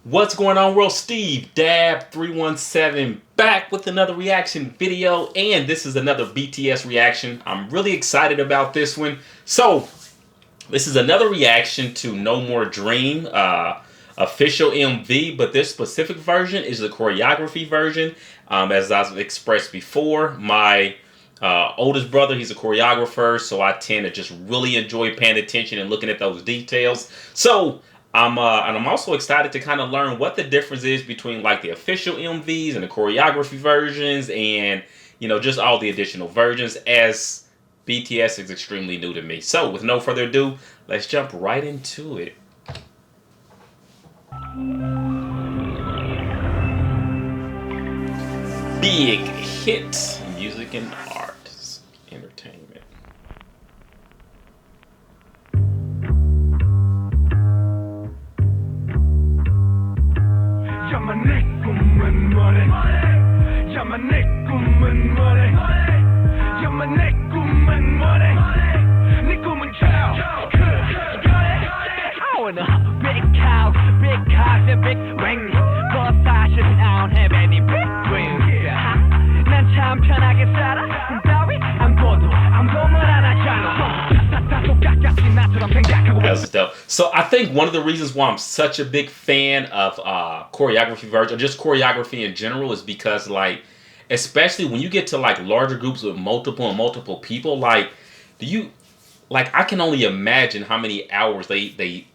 What's going on, world? Steve Dab 317 back with another reaction video, and this is another BTS reaction. I'm really excited about this one. So this is another reaction to No More Dream official MV, but this specific version is the choreography version. As I've expressed before, my oldest brother, he's a choreographer, so I tend to just really enjoy paying attention and looking at those details. So and I'm also excited to kind of learn what the difference is between like the official MVs and the choreography versions, and just all the additional versions, as BTS is extremely new to me. So with no further ado, let's jump right into it. Big hit music and art entertainment. That's dope. So I think one of the reasons why I'm such a big fan of choreography version, or just choreography in general, is because, like, especially when you get to like larger groups with multiple people, like, I can only imagine how many hours they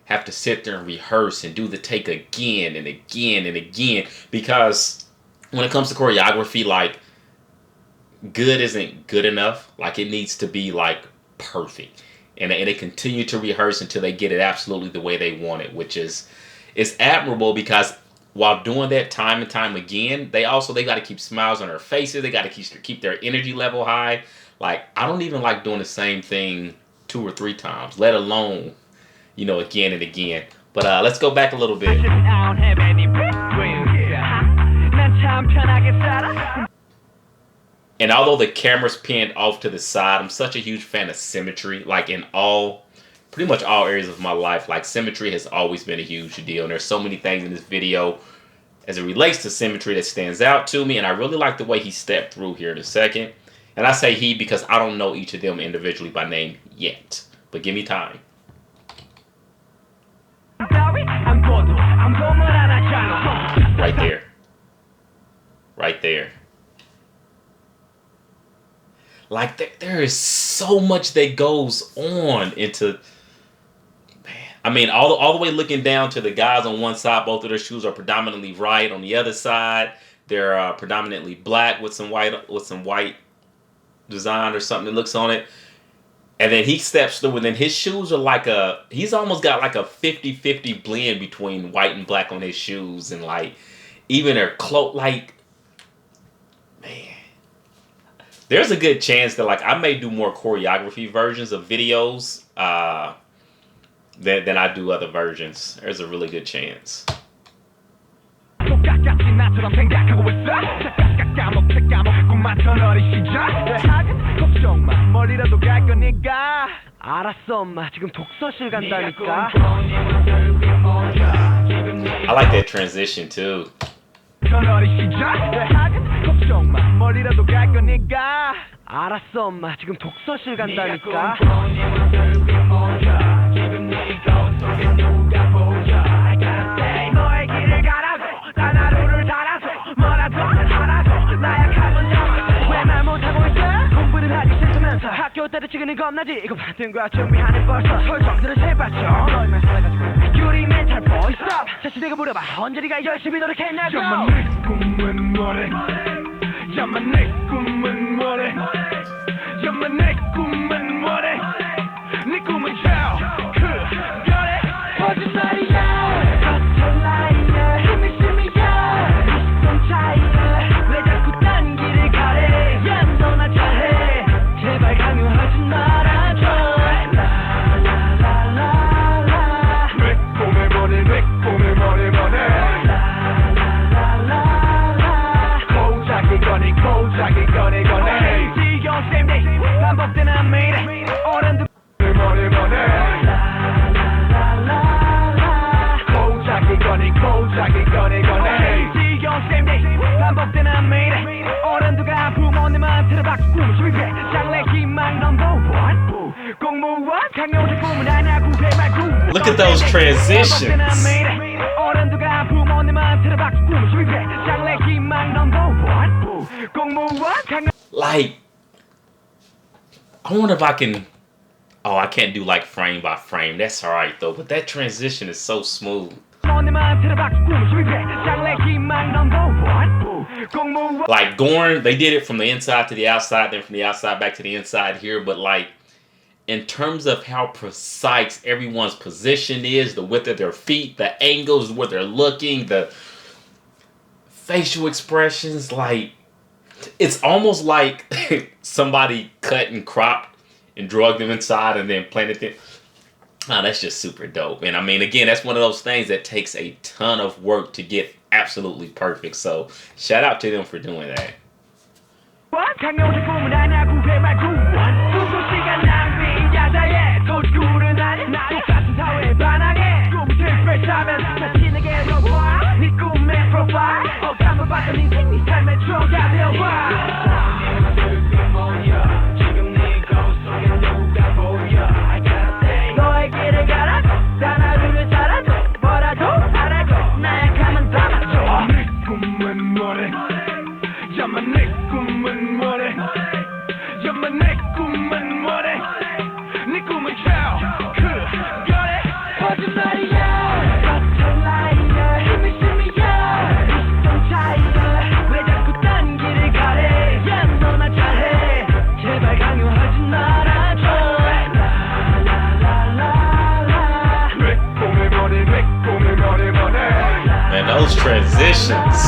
have to sit there and rehearse and do the take again and again and again, because when it comes to choreography, like, good isn't good enough. Like, it needs to be like perfect. And they continue to rehearse until they get it absolutely the way they want it, which is admirable, because while doing that time and time again, they got to keep smiles on their faces. They got to keep their energy level high. Like, I don't even like doing the same thing 2 or 3 times, let alone, again and again. But let's go back a little bit. And although the camera's panned off to the side, I'm such a huge fan of symmetry. Like, in pretty much all areas of my life, like, symmetry has always been a huge deal. And there's so many things in this video as it relates to symmetry that stands out to me. And I really like the way he stepped through here in a second. And I say he because I don't know each of them individually by name yet. But give me time. Right there. Right there. Like, there is so much that goes on into, man. I mean, all the way looking down to the guys on one side, both of their shoes are predominantly white. On the other side, they're predominantly black with some white design or something that looks on it. And then he steps through, and then his shoes are he's almost got like a 50-50 blend between white and black on his shoes, and like even their cloak, like, man. There's a good chance that, like, I may do more choreography versions of videos than I do other versions. There's a really good chance. I like that transition too. 멀리라도 갈 거니까 알았어 엄마 지금 독서실 간다니까 너의 길을 가라고 난 하루를 달아서 뭐라도 하라고 나약함은 참아 왜 말 못하고 있어 공부를 하기 싫으면서 학교 때려치기는 겁나지 이거 받은 거야 준비하는 벌써 설정들을 제발 좀 너희만 살아가지고 유리 멘탈 boy stop 다시 내가 물어봐 언제리가 열심히 노력했냐고 내 꿈은 뭐래 야마 내 꿈은 뭐래 야마 내 꿈은 뭐래 네 꿈은 별에 거짓말이야 같은 라인에 힘이 심이야 비슷한 차이야 왜 자꾸 딴 길을 가래 야 너나 잘해 제발 강요하지 말아줘 라라라라라 내 꿈을 보내 내 꿈을 보내 고작이 꺼내 지겨운 쌤 반복되는 미래 어른들 머리 Look at those transitions. Like, I wonder if I can. Oh, I can't do like frame by frame. That's alright though. But that transition is so smooth. Like Gorn, they did it from the inside to the outside, then from the outside back to the inside here. But like, in terms of how precise everyone's position is, the width of their feet, the angles, where they're looking, the facial expressions, like, it's almost like somebody cut and cropped and drugged them inside and then planted them. Oh, that's just super dope. And I mean, again, that's one of those things that takes a ton of work to get absolutely perfect. So shout out to them for doing that. Those transitions.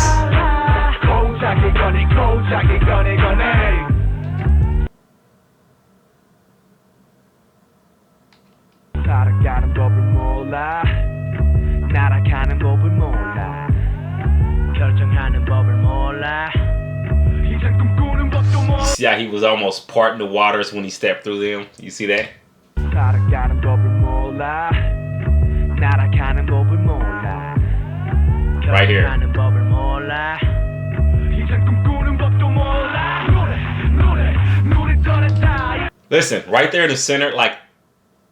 See how he was almost parting the waters when he stepped through them? You see that? Right here. Listen, right there in the center, like,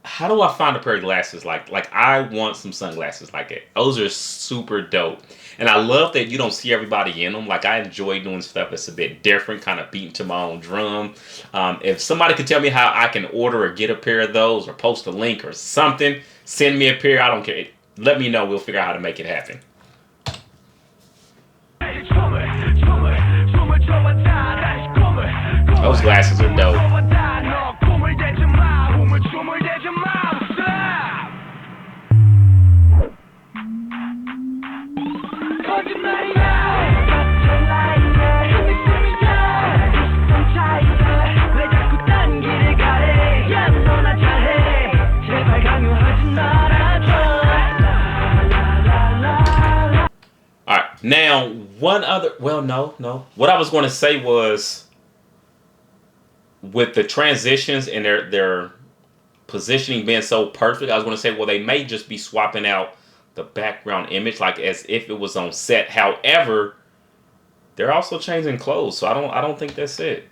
how do I find a pair of glasses like I want some sunglasses like it. Those are super dope. And I love that you don't see everybody in them. Like, I enjoy doing stuff that's a bit different, kind of beating to my own drum. If somebody could tell me how I can order or get a pair of those or post a link or something, send me a pair. I don't care. Let me know. We'll figure out how to make it happen. Those glasses are dope. Alright, now one other, well, no. What I was going to say was, with the transitions and their positioning being so perfect, I was going to say, well, they may just be swapping out the background image like as if it was on set. However, they're also changing clothes, so I don't think that's it.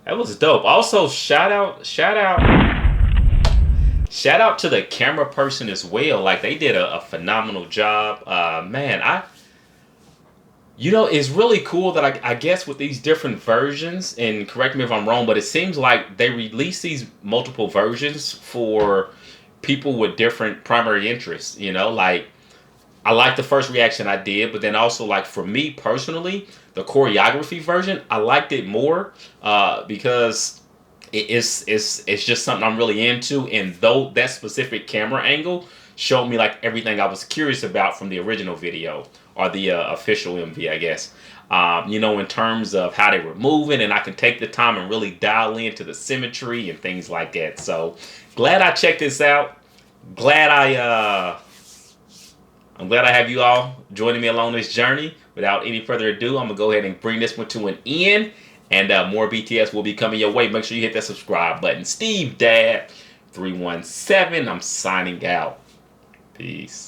That was dope. Also, shout out to the camera person as well. Like, they did a phenomenal job. Man, it's really cool that I guess with these different versions, and correct me if I'm wrong, but it seems like they release these multiple versions for people with different primary interests. Like, I like the first reaction I did, but then also, like, for me personally, the choreography version, I liked it more because it's just something I'm really into, and though that specific camera angle showed me like everything I was curious about from the original video, or the official MV, I guess. In terms of how they were moving, and I can take the time and really dial into the symmetry and things like that. So glad I checked this out. Glad I'm glad I have you all joining me along this journey. Without any further ado, I'm going to go ahead and bring this one to an end. And more BTS will be coming your way. Make sure you hit that subscribe button. Steve Dad 317. I'm signing out. Peace.